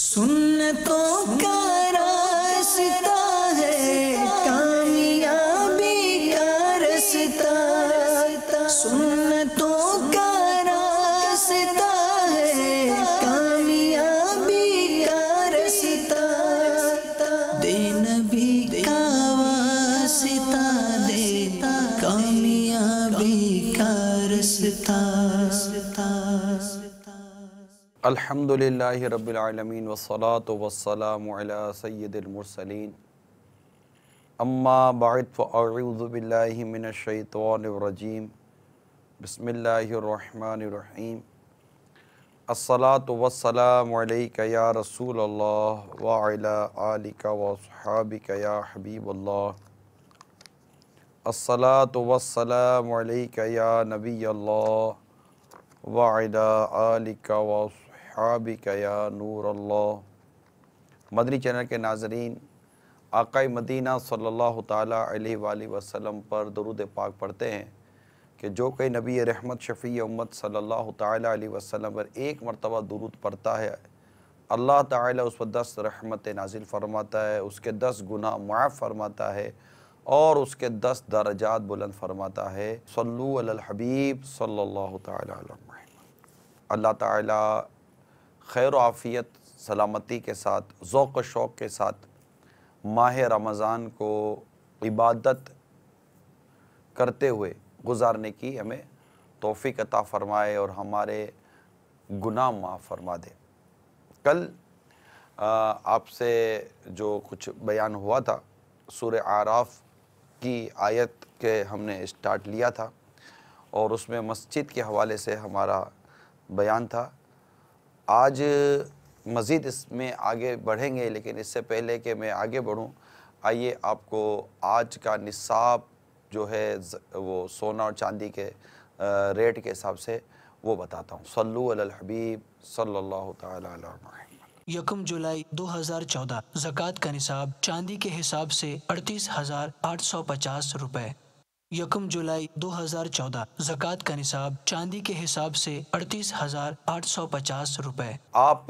सुन्नतों का रास्ता है कामयाबी का रास्ता, सुन्नतों का रास्ता है कामयाबी का रास्ता, दे नबी का वास्ता, दे कामयाबी का रास्ता। अल्हम्दुलिल्लाहि रब्बिल आलमीन वस्सलातु वस्सलामु अला सय्यिदिल मुरसलीन अम्मा बअद फ़अऊज़ु बिल्लाहि मिनश शैतानिर रजीम बिस्मिल्लाहिर रहमानिर रहीम अस्सलातु वस्सलामु अलैका या रसूलल्लाह व अला आलिका व अस्हाबिका या हबीबल्लाह अस्सलातु वस्सलामु अलैका या नबियल्लाह व अला आलिका व अस्हाबिका या नूर अल्लाह। मदनी चैनल के नाज़रीन, आक़ाए मदीना सल्लल्लाहु ताला अलैहि वसल्लम पर दुरूद पाक पढ़ते हैं कि जो कोई नबी रहमत शफ़ी उम्मत सल्लल्लाहु ताला अलैहि वसल्लम पर एक मरतबा दुरूद पढ़ता है, अल्लाह ताला उस पर 10 रहमत नाजिल फरमाता है, उसके 10 गुनाह माफ़ फरमाता है और उसके 10 दरजात बुलंद फरमाता है। सल्लु अलल हबीब सल्लल्लाहु ताला अलैहि वसल्लम। अल्लाह ताला खैर आफ़ियत सलामती के साथ ज़ौक़ व शौक़ के साथ माह रमज़ान को इबादत करते हुए गुज़ारने की हमें तौफ़ीक़ अता फ़रमाए और हमारे गुनाह माफ़ फ़रमा दे। कल आपसे जो कुछ बयान हुआ था सूरह आराफ की आयत के हमने स्टार्ट लिया था और उसमें मस्जिद के हवाले से हमारा बयान था। आज मज़ीद इसमें आगे बढ़ेंगे, लेकिन इससे पहले कि मैं आगे बढ़ूं, आइए आपको आज का निसाब जो है वो सोना और चांदी के रेट के हिसाब से वो बताता हूँ। सल्लु अलल हबीब सल्लल्लाहु ताला अलैहि वसल्लम। 1 जुलाई 2014 ज़कात का निसाब चांदी के हिसाब से 38,850 रुपए। 1 जुलाई 2014 ज़कात का निसाब चांदी के हिसाब से 38,850 रुपए। आप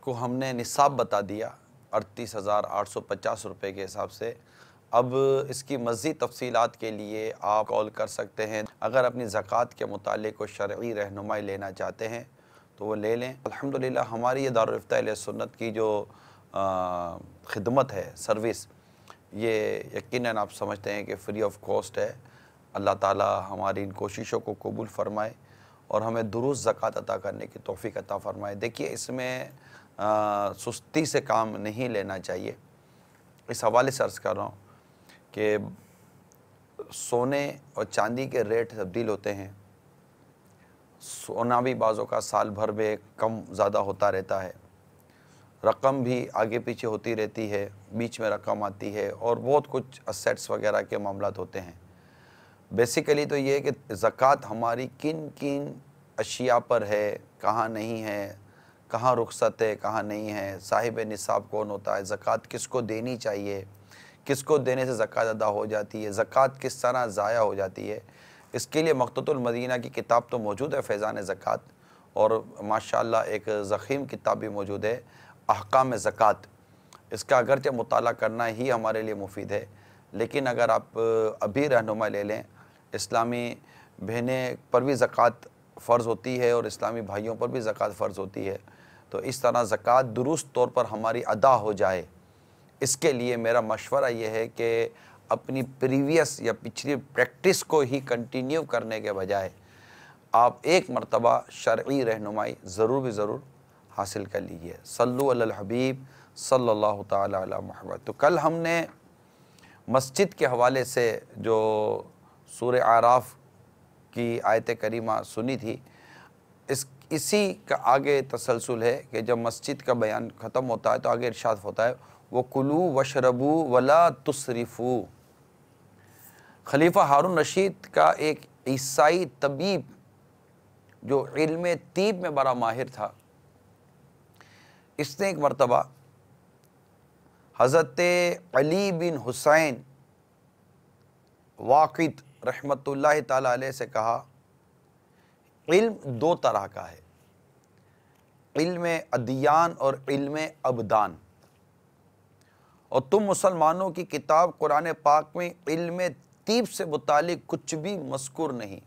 को हमने निसाब बता दिया 38,850 रुपये के हिसाब से। अब इसकी मज़ीद तफ़सीलात के लिए आप कॉल कर सकते हैं। अगर अपनी ज़कात के मुतालिक को शरई रहनुमाई लेना चाहते हैं तो वो ले लें। अल्हम्दुलिल्लाह हमारी ये दारुल इफ्ता अहले सुन्नत की जो खिदमत है, सर्विस, ये यकीनन आप समझते हैं कि फ्री ऑफ कॉस्ट है। अल्लाह ताला हमारी इन कोशिशों को कबूल फ़रमाए और हमें दुरुस्त ज़कात अता करने की तौफ़ीक़ अता फ़रमाए। देखिए, इसमें सुस्ती से काम नहीं लेना चाहिए। इस हवाले से अर्ज़ कर रहा हूँ कि सोने और चांदी के रेट तब्दील होते हैं। सोना भी बाज़ों का साल भर में कम ज़्यादा होता रहता है, रकम भी आगे पीछे होती रहती है, बीच में रकम आती है और बहुत कुछ असेट्स वगैरह के मामलात होते हैं। बेसिकली तो ये है कि ज़कात हमारी किन किन अशिया पर है, कहाँ नहीं है, कहाँ रुख़सत है, कहाँ नहीं है, साहिब निसाब कौन होता है, ज़कात किसको देनी चाहिए, किसको देने से ज़कात अदा हो जाती है, ज़कात किस तरह ज़ाया हो जाती है। इसके लिए मक़तूतुल मदीना की किताब तो मौजूद है, फ़ैज़ान ज़कात, और माशाअल्लाह एक ज़ख़ीम किताब भी मौजूद है, अहकाम ज़कात। इसका अगरचे मुताला करना ही हमारे लिए मुफीद है, लेकिन अगर आप अभी रहनुमा ले लें, इस्लामी बहनें पर भी ज़कात फ़र्ज़ होती है और इस्लामी भाइयों पर भी ज़कात फ़र्ज़ होती है, तो इस तरह ज़कात दुरुस्त तौर पर हमारी अदा हो जाए, इसके लिए मेरा मशवरा ये है कि अपनी प्रीवियस या पिछली प्रैक्टिस को ही कंटिन्यू करने के बजाय आप एक मरतबा शरई रहनुमाई ज़रूर भी ज़रूर हासिल कर लीजिए। सल्लु अलल हबीब सल्लल्लाहु ताला अला मुहम्मद। तो कल हमने मस्जिद के हवाले से जो सूरह आराफ की आयत करीमा सुनी थी, इसी का आगे तसलसल है कि जब मस्जिद का बयान ख़त्म होता है तो आगे इरशाद होता है, वो कुलू वशरबू वला तुसरिफ़ू। खलीफा हारून रशीद का एक ईसाई तबीब जो इल्म तीब में बड़ा माहिर था, इसने एक मरतबा हज़रत अली बिन हुसैन वाक़िद रहमतुल्लाहि ताला अलैह से कहा, इल्म दो तरह का है, इल्म अदियान और इल्म अबदान। और तुम मुसलमानों की किताब कुरान पाक में इल्म तिब से मुतालिक कुछ भी मज़कूर नहीं,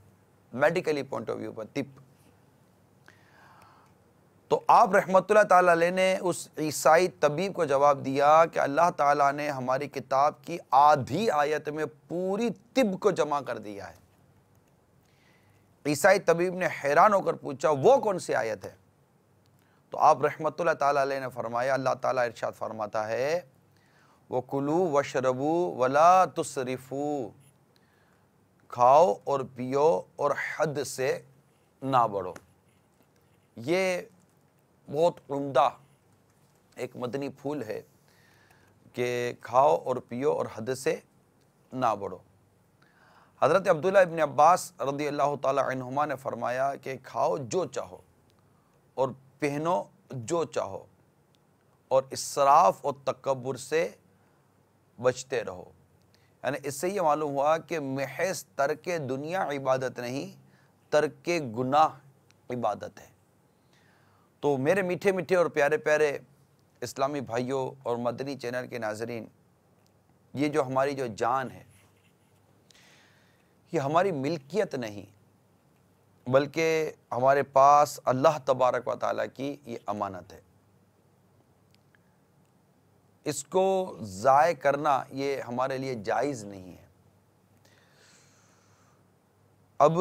मेडिकली पॉइंट ऑफ व्यू पर तिब। तो आप रहमतुल्लाह ताला अलैह ने उस ईसाई तबीब को जवाब दिया कि अल्लाह ताला ने हमारी किताब की आधी आयत में पूरी तिब को जमा कर दिया है। ईसाई तबीब ने हैरान होकर पूछा, वो कौन सी आयत है? तो आप रहमतुल्लाह ताला अलैह ने फरमाया, अल्लाह ताला इरशाद फरमाता है, वो कुलू वशरबू वला तुसरिफू, खाओ और पियो और हद से ना बढ़ो। ये बहुत उम्दा एक मदनी फूल है कि खाओ और पियो और हद से ना बढ़ो। हज़रत अब्दुल्लाह इब्न अब्बास रज़ी अल्लाह ताला अन्हुमा ने फरमाया कि खाओ जो चाहो और पहनो जो चाहो और इसराफ और तकब्बुर से बचते रहो। यानी इससे ये मालूम हुआ कि महज तर्क दुनिया इबादत नहीं, तर्क गुनाह इबादत है। तो मेरे मीठे मीठे और प्यारे प्यारे इस्लामी भाइयों और मदनी चैनल के नाज़रीन, ये जो हमारी जो जान है, ये हमारी मिल्कियत नहीं बल्कि हमारे पास अल्लाह तबारक व तआला की ये अमानत है। इसको ज़ाय करना ये हमारे लिए जायज़ नहीं है। अब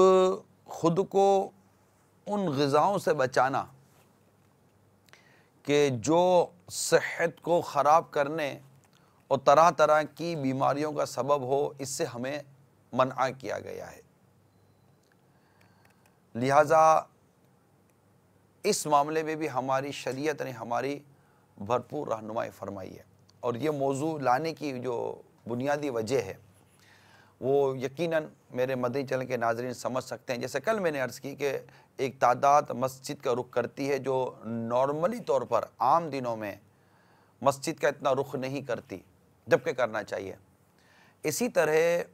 ख़ुद को उन ग़िज़ाओं से बचाना कि जो सेहत को ख़राब करने और तरह तरह की बीमारियों का सबब हो, इससे हमें मना किया गया है। लिहाजा इस मामले में भी हमारी शरीयत ने हमारी भरपूर रहनुमाई फरमाई है। और ये मौजू लाने की जो बुनियादी वजह है वो यकीनन मेरे मदनी चैनल के नाज़रीन समझ सकते हैं। जैसे कल मैंने अर्ज़ की कि एक तादाद मस्जिद का रुख करती है जो नॉर्मली तौर पर आम दिनों में मस्जिद का इतना रुख नहीं करती, जबकि करना चाहिए। इसी तरह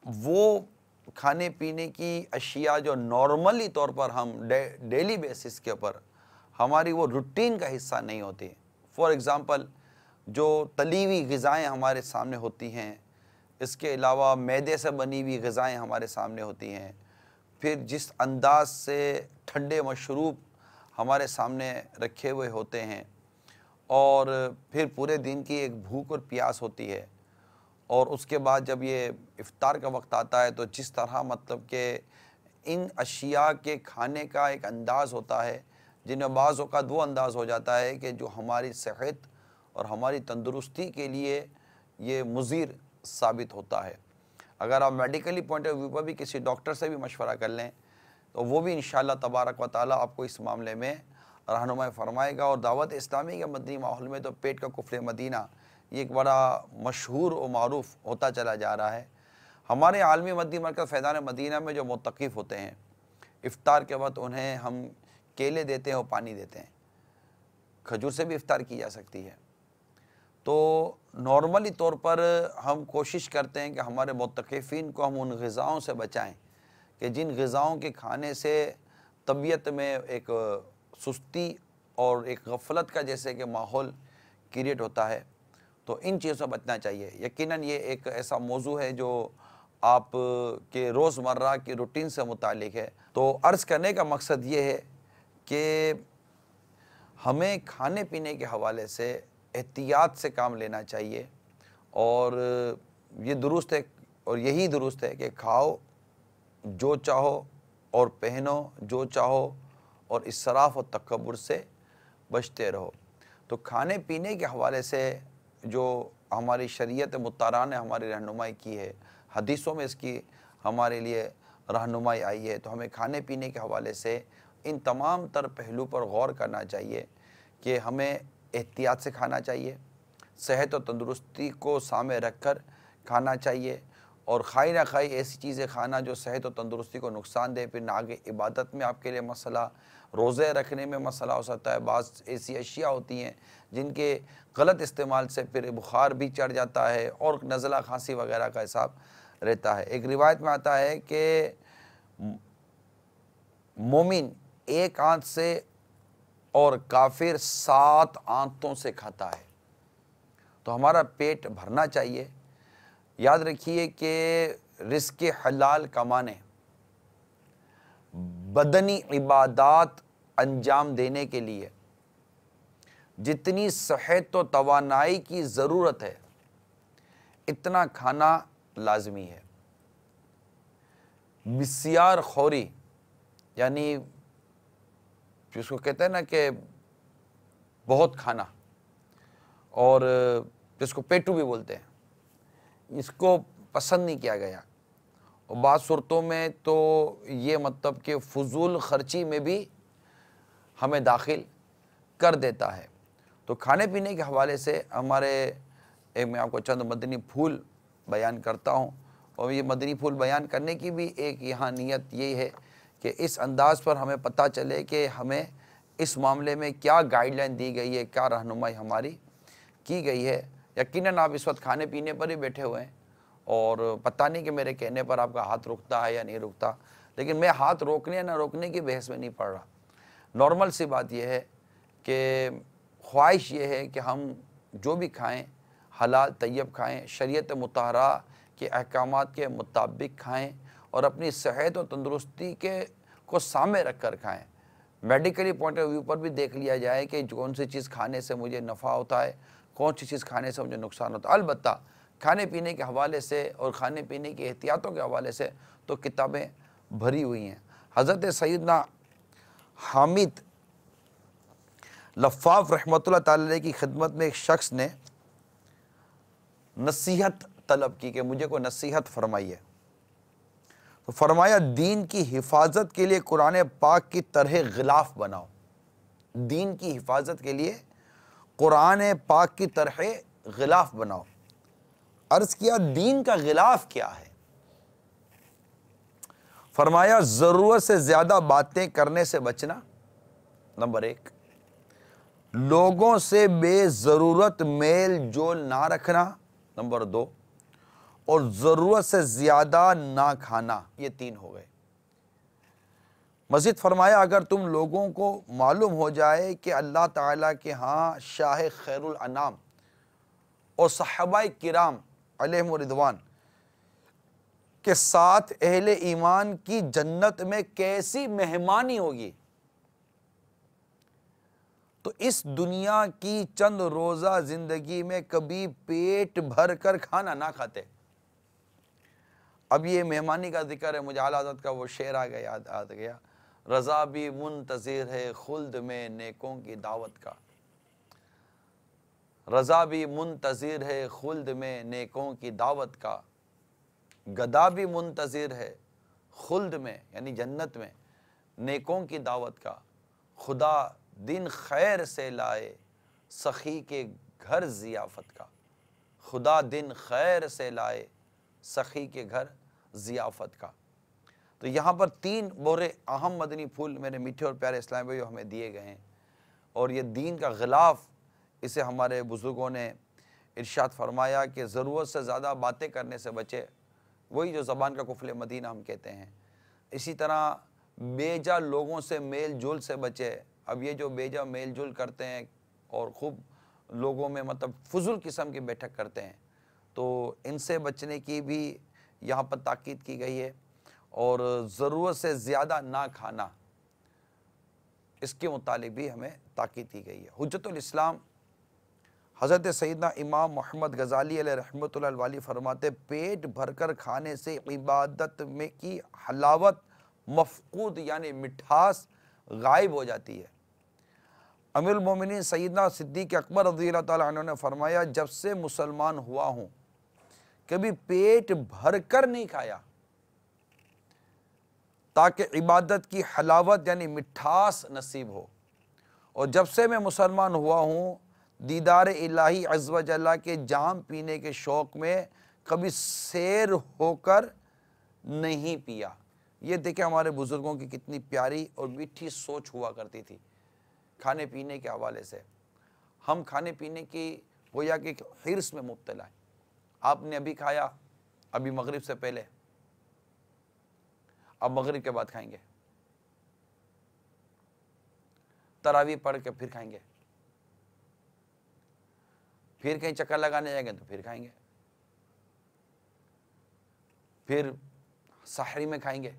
वो खाने पीने की अशिया जो नॉर्मली तौर पर हम डेली बेसिस के ऊपर हमारी वो रूटीन का हिस्सा नहीं होती। फॉर एग्ज़ाम्पल जो तली हुई ग़िज़ाएँ हमारे सामने होती हैं, इसके अलावा मैदे से बनी हुई ग़िज़ाएँ हमारे सामने होती हैं, फिर जिस अंदाज से ठंडे मशरूब हमारे सामने रखे हुए होते हैं, और फिर पूरे दिन की एक भूख और प्यास होती है, और उसके बाद जब ये इफ्तार का वक्त आता है तो जिस तरह मतलब कि इन अशिया के खाने का एक अंदाज़ होता है, जिन्हें बाज़ औक़ात वो अंदाज़ हो जाता है कि जो हमारी सेहत और हमारी तंदुरुस्ती के लिए ये मुज़िर साबित होता है। अगर आप मेडिकली पॉइंट ऑफ व्यू पर भी किसी डॉक्टर से भी मशवरा कर लें तो वो भी इंशाअल्लाह तबारक व तआला आपको इस मामले में रहनुमाई फरमाएगा। और दावत इस्लामी के मदनी माहौल में तो पेट का कुफ्र मदीना ये एक बड़ा मशहूर और मारूफ होता चला जा रहा है। हमारे आलमी मदनी मरकज़ फैज़ान मदीना में जो मुतक़िफ़ होते हैं, इफ्तार के वक्त उन्हें हम केले देते हैं और पानी देते हैं। खजूर से भी इफ्तार की जा सकती है। तो नॉर्मली तौर पर हम कोशिश करते हैं कि हमारे मुतक़िफ़ीन को हम उन ग़िज़ाओं से बचाएं कि जिन ग़िज़ाओं के खाने से तबीयत में एक सुस्ती और एक गफलत का जैसे कि माहौल क्रिएट होता है। तो इन चीज़ों से बचना चाहिए। यकीनन ये एक ऐसा मौजू है जो आप के रोज़मर्रा की रूटीन से मुतालिक है। तो अर्ज़ करने का मकसद ये है कि हमें खाने पीने के हवाले से एहतियात से काम लेना चाहिए, और ये दुरुस्त है और यही दुरुस्त है कि खाओ जो चाहो और पहनो जो चाहो और इसराफ और तकब्बुर से बचते रहो। तो खाने पीने के हवाले से जो हमारी शरीयत मुत्तहरा ने हमारी रहनुमाई की है, हदीसों में इसकी हमारे लिए रहनुमाई आई है। तो हमें खाने पीने के हवाले से इन तमाम तर पहलू पर गौर करना चाहिए कि हमें एहतियात से खाना चाहिए, सेहत और तंदुरुस्ती को सामने रख कर खाना चाहिए, और खाई ना खाई ऐसी चीज़ें खाना जो सेहत और तंदुरुस्ती को नुकसान दे, फिर ना आगे इबादत में आपके लिए मसला, रोज़े रखने में मसला हो सकता है। बाज़ ऐसी अशिया होती हैं जिनके गलत इस्तेमाल से फिर बुखार भी चढ़ जाता है और नज़ला खांसी वगैरह का हिसाब रहता है। एक रिवायत में आता है कि मोमिन एक आंत से और काफिर 7 आंतों से खाता है। तो हमारा पेट भरना चाहिए। याद रखिए कि रिज़्क़ हलाल कमाने, बदनी इबादात अंजाम देने के लिए जितनी सेहत व तवानाई की ज़रूरत है, इतना खाना लाजमी है। बिस्यार खौरी यानी जिसको कहते हैं ना कि बहुत खाना, और जिसको पेटू भी बोलते हैं, इसको पसंद नहीं किया गया। और बाज़ सूरतों में तो ये मतलब कि फजूल खर्ची में भी हमें दाखिल कर देता है। तो खाने पीने के हवाले से हमारे मैं आपको चंद मदनी फूल बयान करता हूँ। और ये मदनी फूल बयान करने की भी एक यहाँ नीयत यही है कि इस अंदाज़ पर हमें पता चले कि हमें इस मामले में क्या गाइडलाइन दी गई है, क्या रहनुमाई हमारी की गई है। यकीनन आप इस वक्त खाने पीने पर ही बैठे हुए हैं और पता नहीं कि मेरे कहने पर आपका हाथ रुकता है या नहीं रुकता, लेकिन मैं हाथ रोकने या ना रोकने की बहस में नहीं पड़ रहा। नॉर्मल सी बात यह है कि ख्वाहिश ये है कि हम जो भी खाएं हलाल तैयब खाएं, शरीयत मुताहरा के अहकामात के मुताबिक खाएं और अपनी सेहत और तंदुरुस्ती के को सामने रख कर खाएं। मेडिकली पॉइंट ऑफ व्यू पर भी देख लिया जाए कि कौन सी चीज़ खाने से मुझे नफ़ा होता है, कौन सी चीज़ खाने से मुझे नुकसान होता है। अलबत्ता खाने पीने के हवाले से और खाने पीने की एहतियातों के हवाले से तो किताबें भरी हुई हैं। हज़रत सैयदना हामिद लफ़ाफ़ रहमतुल्लाह ताला की खिदमत में एक शख्स ने नसीहत तलब की कि मुझे कोई नसीहत फरमाइए। तो फरमाया, दीन की हिफाजत के लिए कुरान पाक की तरह गिलाफ बनाओ। दीन की हिफाजत के लिए कुरान पाक की तरह गिलाफ बनाओ। अर्ज़ किया, दीन का गिलाफ क्या है? फरमाया, ज़रूरत से ज़्यादा बातें करने से बचना, नंबर 1। लोगों से बेज़रूरत मेल जोल ना रखना, नंबर 2। और ज़रूरत से ज़्यादा ना खाना, ये 3 हो गए। मज़ीद फरमाया, अगर तुम लोगों को मालूम हो जाए कि अल्लाह ताला के यहाँ शाह खैरुल अनाम और सहाबाए किराम अलैहिम रिदवान के साथ अहले ईमान की जन्नत में कैसी मेहमानी होगी, तो इस दुनिया की चंद रोज़ा ज़िंदगी में कभी पेट भर कर खाना ना खाते। अब ये मेहमानी का जिक्र है, मुझे आला हज़रत का वो शेर आ गया, याद आ गया, रज़ा भी मुंतज़िर है खुल्द में नेकों की दावत का। रज़ा भी मुंतज़िर है खुल्द में नेकों की दावत का, गदा भी मुंतज़िर है खुल्द में यानी जन्नत में नेकों की दावत का। खुदा दिन खैर से लाए सखी के घर ज़ियाफ़त का। खुदा दिन खैर से लाए सखी के घर ज़ियाफ़त का। तो यहाँ पर 3 बोरे अहम मदनी फूल मेरे मीठे और प्यारे इस्लामी भाइयों हमें दिए गए हैं। और ये दीन का गिलाफ, इसे हमारे बुज़ुर्गों ने इरशाद फरमाया कि ज़रूरत से ज़्यादा बातें करने से बचे, वही जो ज़बान का कुफल मदीना हम कहते हैं। इसी तरह बेजा लोगों से मेल जोल से बचे। अब ये जो बेजा मेल जोल करते हैं और ख़ूब लोगों में मतलब फजूल किस्म की बैठक करते हैं, तो इनसे बचने की भी यहाँ पर ताकीद की गई है। और ज़रूरत से ज़्यादा ना खाना, इसके मुतालिक भी हमें ताकीद की गई है। हुज्जतुल इस्लाम हज़रत सैयदना इमाम मोहम्मद गज़ाली अलैहि रहमतुल्लाह अलैहि फरमाते, पेट भरकर खाने से इबादत में की हलावत मफ़कूद यानी मिठास गायब हो जाती है। अमीरुल मोमिनीन सैयदना सिद्दीक़ अकबर रज़ियल्लाहु ताला अन्हु ने फरमाया, जब से मुसलमान हुआ हूँ कभी पेट भरकर नहीं खाया ताकि इबादत की हलावत यानी मिठास नसीब हो। और जब से मैं मुसलमान हुआ हूँ, दीदार इलाही अज़्ज़ व जल्ला के जाम पीने के शौक़ में कभी सैर होकर नहीं पिया। ये देखें हमारे बुज़ुर्गों की कितनी प्यारी और मीठी सोच हुआ करती थी खाने पीने के हवाले से। हम खाने पीने की गोया कि हिर्स में मुब्तला है। आपने अभी खाया, अभी मगरिब से पहले, अब मगरिब के बाद खाएंगे। तरावी पढ़ के फिर खाएंगे, फिर कहीं चक्कर लगाने जाएंगे तो फिर खाएंगे, फिर सहरी में खाएंगे।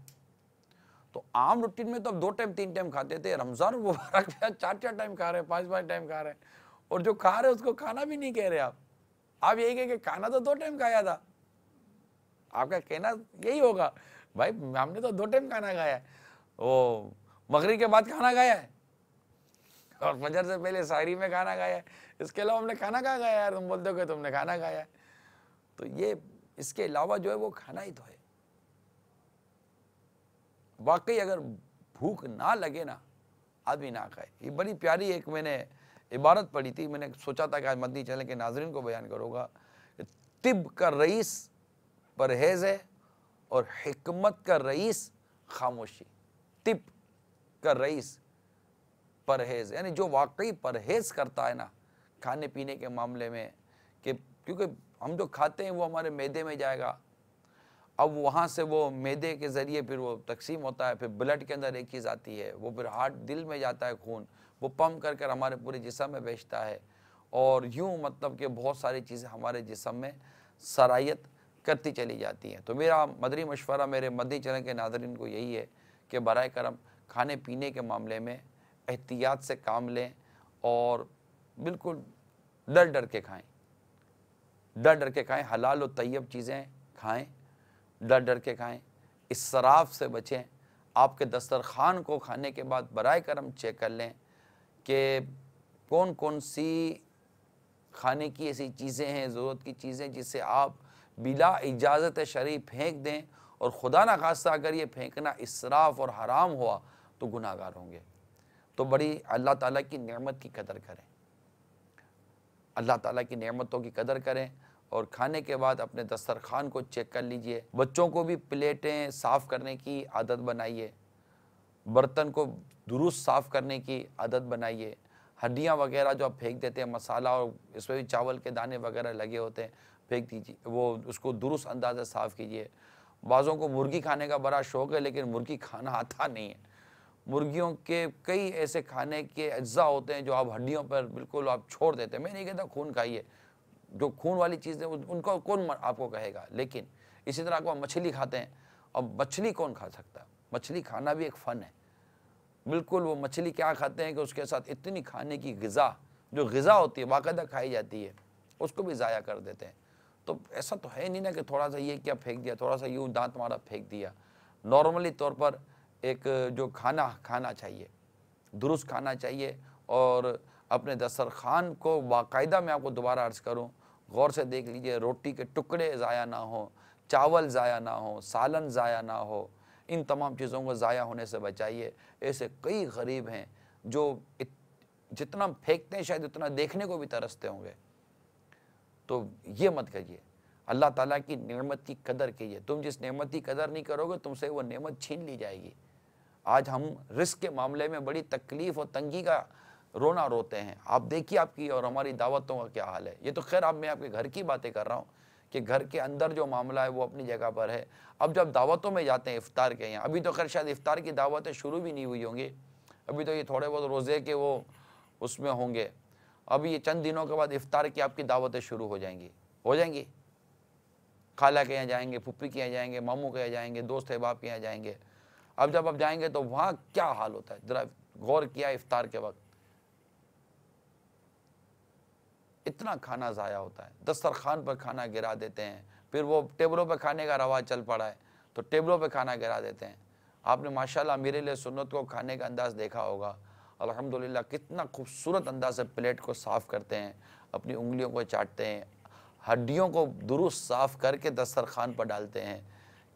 तो आम रूटीन में तो अब 2 टाइम 3 टाइम खाते थे, रमजान मुबारक 4-4 टाइम खा रहे हैं, 5-5 टाइम खा रहे हैं, और जो खा रहे हैं उसको खाना भी नहीं कह रहे आप यही कह के खाना तो 2 टाइम खाया था। आपका कहना यही होगा, भाई हमने तो 2 टाइम खाना खाया है, वो मगरिब के बाद खाना खाया है और फजर से पहले सहरी में खाना खाया है, इसके अलावा हमने खाना कहाँ खाया यार, तुम बोलते हो कि तुमने खाना खाया है। तो ये इसके अलावा जो है वो खाना ही तो है। वाकई अगर भूख ना लगे ना, आदमी ना खाए। ये बड़ी प्यारी एक मैंने इबारत पढ़ी थी, मैंने सोचा था कि आज मदनी चैनल के नाजरीन को बयान करूँगा। तिब का रईस परहेज है और हिकमत का रईस खामोशी। तिब का रईस परहेज, यानी जो वाकई परहेज करता है ना खाने पीने के मामले में, कि क्योंकि हम जो खाते हैं वो हमारे मैदे में जाएगा, अब वहाँ से वो मैदे के ज़रिए फिर वो तकसीम होता है, फिर ब्लड के अंदर एक चीज़ आती है, वो फिर हार्ट दिल में जाता है, खून वो पंप कर कर हमारे पूरे जिस्म में भेजता है, और यूँ मतलब कि बहुत सारी चीज़ें हमारे जिस्म में सरायत करती चली जाती हैं। तो मेरा मदरी मशवरा मेरे मदनी चैनल के नाज़रीन को यही है कि बराए करम खाने पीने के मामले में एहतियात से काम लें और बिल्कुल डर डर के खाएँ, डर डर के खाएँ, हलाल और तैयब चीज़ें खाएँ, डर डर के खाएँ, इसराफ से बचें। आपके दस्तरखान को खाने के बाद बराए करम चेक कर लें कि कौन कौन सी खाने की ऐसी चीज़ें हैं, ज़रूरत की चीज़ें, जिससे आप बिला इजाज़त शरई फेंक दें, और खुदा ना खास्ता अगर ये फेंकना इसराफ और हराम हुआ तो गुनाहगार होंगे। तो बड़ी अल्लाह ताला की नेमत की कदर करें, अल्लाह ताला की नेमतों की कदर करें, और खाने के बाद अपने दस्तरखान को चेक कर लीजिए। बच्चों को भी प्लेटें साफ़ करने की आदत बनाइए, बर्तन को दुरुस्त साफ़ करने की आदत बनाइए। हड्डियाँ वगैरह जो आप फेंक देते हैं, मसाला और इसमें भी चावल के दाने वगैरह लगे होते हैं, फेंक दीजिए, वो उसको दुरुस्त अंदाज़ से साफ़ कीजिए। बाज़ों को मुर्गी खाने का बड़ा शौक़ है, लेकिन मुर्गी खाना आता नहीं है। मुर्गियों के कई ऐसे खाने के अज्जा होते हैं जो आप हड्डियों पर बिल्कुल आप छोड़ देते हैं। मैं नहीं कहता खून खाइए, जो खून वाली चीज़ें उनको कौन आपको कहेगा, लेकिन इसी तरह को आप मछली खाते हैं, अब मछली कौन खा सकता है? मछली खाना भी एक फ़न है। बिल्कुल वो मछली क्या खाते हैं कि उसके साथ इतनी खाने की ग़िज़ा, जो ग़िज़ा होती है बाकायदा खाई जाती है, उसको भी ज़ाया कर देते हैं। तो ऐसा तो है नहीं ना कि थोड़ा सा ये क्या फेंक दिया, थोड़ा सा यूँ दांत मारा फेंक दिया। नॉर्मली तौर पर एक जो खाना चाहिए, दुरुस्त खाना चाहिए, और अपने दस्तरखान को बाकायदा मैं आपको दोबारा अर्ज़ करूं, गौर से देख लीजिए, रोटी के टुकड़े ज़ाया ना हो, चावल ज़ाया ना हो, सालन ज़ाया ना हो, इन तमाम चीज़ों को ज़ाया होने से बचाइए। ऐसे कई गरीब हैं जो जितना फेंकते हैं शायद उतना देखने को भी तरसते होंगे। तो ये मत करिए, अल्लाह ताला की नेमत की कदर कीजिए। तुम जिस नेमत की कदर नहीं करोगे, तुमसे वो नेमत छीन ली जाएगी। आज हम रिस्क के मामले में बड़ी तकलीफ़ और तंगी का रोना रोते हैं। आप देखिए आपकी और हमारी दावतों का क्या हाल है। ये तो खैर अब मैं आपके घर की बातें कर रहा हूँ कि घर के अंदर जो मामला है वो अपनी जगह पर है। अब जब दावतों में जाते हैं इफ्तार के यहाँ, अभी तो खैर शायद इफ्तार की दावतें शुरू भी नहीं हुई होंगी, अभी तो ये थोड़े बहुत रोज़े के वो उसमें होंगे। अभी ये चंद दिनों के बाद इफ्तार की आपकी दावतें शुरू हो जाएंगी। खाला के यहाँ जाएंगे, फुप्पी के यहाँ जाएंगे, मामू के यहाँ जाएंगे, दोस्त अहबाब के यहाँ जाएंगे। अब जब आप जाएंगे तो वहाँ क्या हाल होता है, ज़रा गौर किया इफ्तार के वक्त, इतना खाना ज़ाया होता है, दस्तरखान पर खाना गिरा देते हैं। फिर वो टेबलों पर खाने का रवाज चल पड़ा है तो टेबलों पर खाना गिरा देते हैं। आपने माशाल्लाह मेरे लिए सुन्नत को खाने का अंदाज़ देखा होगा, अल्हम्दुलिल्लाह कितना खूबसूरत अंदाज से प्लेट को साफ़ करते हैं, अपनी उंगलियों को चाटते हैं, हड्डियों को दुरुस्त साफ़ करके दस्तरखान पर डालते हैं।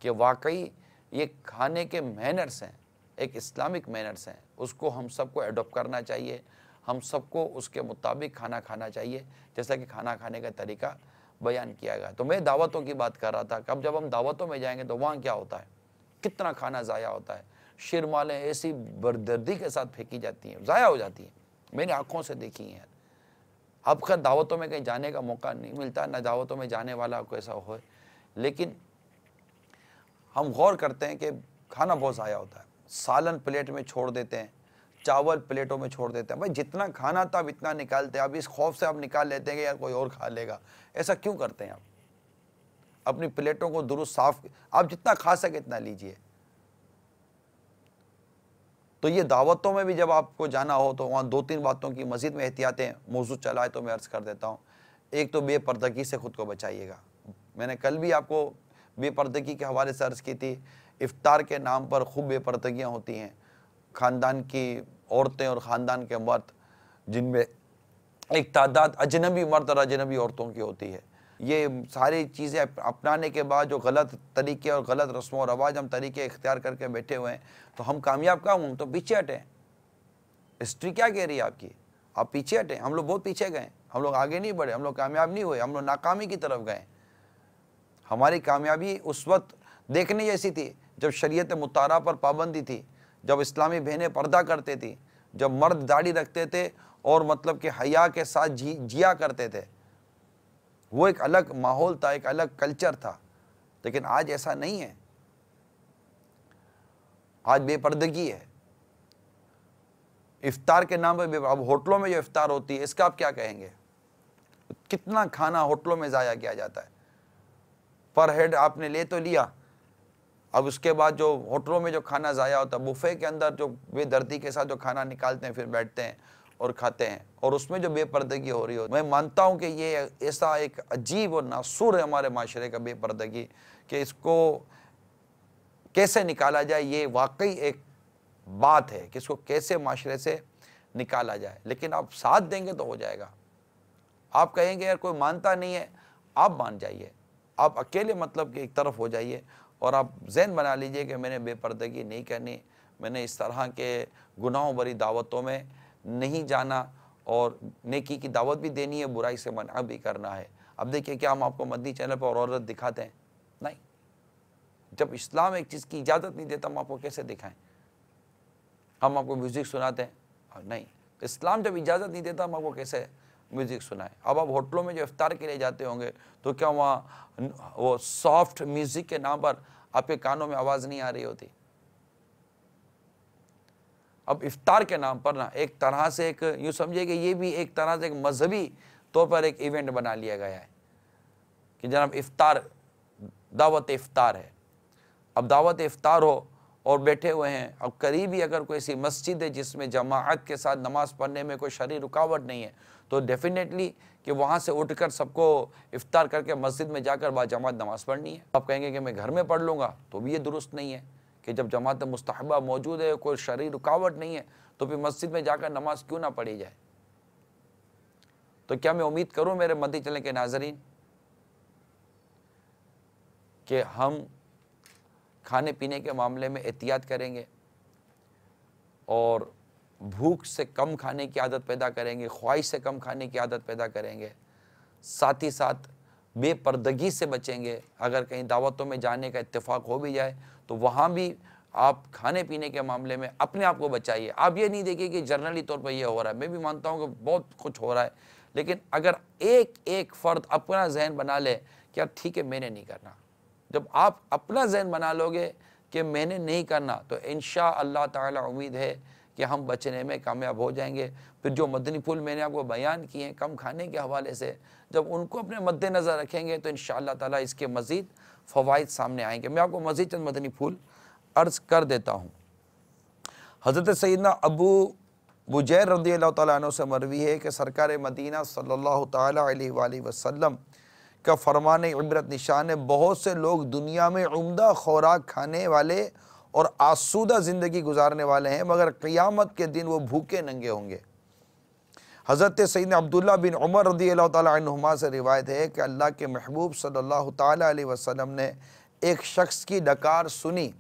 कि वाकई ये खाने के मैनर्स हैं, एक इस्लामिक मैनर्स हैं, उसको हम सबको एडॉप्ट करना चाहिए। हम सबको उसके मुताबिक खाना खाना चाहिए, जैसा कि खाना खाने का तरीका बयान किया गया। तो मैं दावतों की बात कर रहा था कि अब जब हम दावतों में जाएंगे तो वहाँ क्या होता है, कितना खाना ज़ाया होता है। शिरमालें ऐसी बरदर्दी के साथ फेंकी जाती हैं, ज़ाया हो जाती हैं, मैंने आँखों से देखी हैं। अब खैर दावतों में कहीं जाने का मौका नहीं मिलता, ना दावतों में जाने वाला कोई ऐसा हो, लेकिन हम गौर करते हैं कि खाना बहुत ज़ाया होता है। सालन प्लेट में छोड़ देते हैं, चावल प्लेटों में छोड़ देते हैं। भाई जितना खाना था अब इतना निकालते हैं, अब इस खौफ से आप निकाल लेते हैं कि यार कोई और खा लेगा। ऐसा क्यों करते हैं आप? अपनी प्लेटों को दुरुस्त साफ, आप जितना खा सके इतना लीजिए। तो ये दावतों में भी जब आपको जाना हो तो वहाँ 2-3 बातों की मस्जिद में एहतियातें मौजूद चलाए तो मैं अर्ज़ कर देता हूँ। एक तो बेपर्दगी से ख़ुद को बचाइएगा। मैंने कल भी आपको बेपर्दगी के हवाले से अर्ज़ की थी। इफ्तार के नाम पर खूब बेपर्दगियाँ होती हैं। ख़ानदान की औरतें और ख़ानदान के मर्द, जिनमें एक तादाद अजनबी मर्द और अजनबी औरतों की होती है, ये सारी चीज़ें अपनाने के बाद जो गलत तरीके और गलत रस्म और रवाज हम तरीके इख्तियार करके बैठे हुए हैं, तो हम कामयाब कहाँ? हम तो पीछे हटें। हिस्ट्री क्या कह रही है आपकी? आप पीछे हटें। हम लोग बहुत पीछे गए, हम लोग आगे नहीं बढ़े, हम लोग कामयाब नहीं हुए, हम लोग नाकामी की तरफ गए। हमारी कामयाबी उस वक्त देखने जैसी थी जब शरीयत मुतारा पर पाबंदी थी, जब इस्लामी बहनें पर्दा करते थी, जब मर्द दाढ़ी रखते थे और मतलब कि हया के साथ जिया करते थे। वो एक अलग माहौल था, एक अलग कल्चर था। लेकिन आज ऐसा नहीं है। आज बेपर्दगी है। इफ्तार के नाम पर अब होटलों में जो इफ्तार होती है, इसका आप क्या कहेंगे? कितना खाना होटलों में ज़ाया किया जाता है। पर हेड आपने ले तो लिया, अब उसके बाद जो होटलों में जो खाना ज़ाया होता है, बुफे के अंदर जो बेदर्दी के साथ जो खाना निकालते हैं, फिर बैठते हैं और खाते हैं, और उसमें जो बेपर्दगी हो रही हो, मैं मानता हूं कि ये ऐसा एक अजीब और नासूर है हमारे माशरे का बेपर्दगी, कि इसको कैसे निकाला जाए। ये वाकई एक बात है कि इसको कैसे माशरे से निकाला जाए। लेकिन आप साथ देंगे तो हो जाएगा। आप कहेंगे यार कोई मानता नहीं है, आप मान जाइए, आप अकेले मतलब कि एक तरफ हो जाइए और आप ज़हन बना लीजिए कि मैंने बेपर्दगी नहीं करनी, मैंने इस तरह के गुनाहों भरी दावतों में नहीं जाना, और नेकी की दावत भी देनी है, बुराई से मना भी करना है। अब देखिए क्या हम आपको मदनी चैनल पर औरत दिखाते हैं? नहीं। जब इस्लाम एक चीज़ की इजाज़त नहीं देता, हम आपको कैसे दिखाएं? हम आपको म्यूज़िक सुनाते हैं? नहीं। इस्लाम जब इजाज़त नहीं देता, हम आपको कैसे म्यूज़िक सुनाएं? अब आप होटलों में जो इफ्तार के लिए जाते होंगे तो क्या वहाँ वो सॉफ्ट म्यूज़िक के नाम पर आपके कानों में आवाज़ नहीं आ रही होती? अब इफ्तार के नाम पर ना एक तरह से एक यूँ समझिए कि ये भी एक तरह से एक मजहबी तौर पर एक इवेंट बना लिया गया है कि जनाब इफ्तार, दावत इफ्तार है। अब दावत इफ्तार हो और बैठे हुए हैं, अब करीब ही अगर कोई ऐसी मस्जिद है जिसमें जमाअत के साथ नमाज़ पढ़ने में कोई शरई रुकावट नहीं है, तो डेफिनेटली कि वहाँ से उठकर सबको इफ्तार करके मस्जिद में जाकर बाजमात नमाज़ पढ़नी है। आप कहेंगे कि मैं घर में पढ़ लूँगा, तो भी ये दुरुस्त नहीं है कि जब जमात मुस्तहबा मौजूद है, कोई शरई रुकावट नहीं है, तो फिर मस्जिद में जाकर नमाज क्यों ना पढ़ी जाए? तो क्या मैं उम्मीद करूं मेरे मदनी चैनल के नाजरीन कि हम खाने पीने के मामले में एहतियात करेंगे और भूख से कम खाने की आदत पैदा करेंगे, ख्वाहिश से कम खाने की आदत पैदा करेंगे, साथ ही साथ बेपर्दगी से बचेंगे। अगर कहीं दावतों में जाने का इत्तेफाक हो भी जाए तो वहाँ भी आप खाने पीने के मामले में अपने आप को बचाइए। आप ये नहीं देखिए कि जनरली तौर पर ये हो रहा है, मैं भी मानता हूँ कि बहुत कुछ हो रहा है, लेकिन अगर एक एक फ़र्द अपना जहन बना ले कि यार ठीक है मैंने नहीं करना, जब आप अपना जहन बना लोगे कि मैंने नहीं करना, तो इंशाअल्लाह ताला उम्मीद है कि हम बचने में कामयाब हो जाएंगे। फिर जो मदनी फूल मैंने आपको बयान किए हैं कम खाने के हवाले से, जब उनको अपने मद्देनज़र रखेंगे तो इंशाअल्लाह ताला इसके मज़ीद फ़वाइद सामने आएंगे। मैं आपको मज़ीद चंद मदनी फूल अर्ज़ कर देता हूँ। हज़रत सैयदना अबू बुजैर रज़ियल्लाहु ताला अन्हु से मरवी है कि सरकार मदीना सल्लल्लाहु ताला अलैहि वसल्लम का फरमान इबरत निशान है, बहुत से लोग दुनिया में उम्दा खुराक खाने वाले और आसूदा ज़िंदगी गुजारने वाले हैं, मगर क़ियामत के दिन वो भूखे नंगे होंगे। हज़रत सैयदना अब्दुल्ला बिन उमर रज़ियल्लाहु ताला अन्हुमा से रिवायत है कि अल्लाह के महबूब सल्लल्लाहु ताला अलैहि वसल्लम ने एक शख्स की डकार सुनी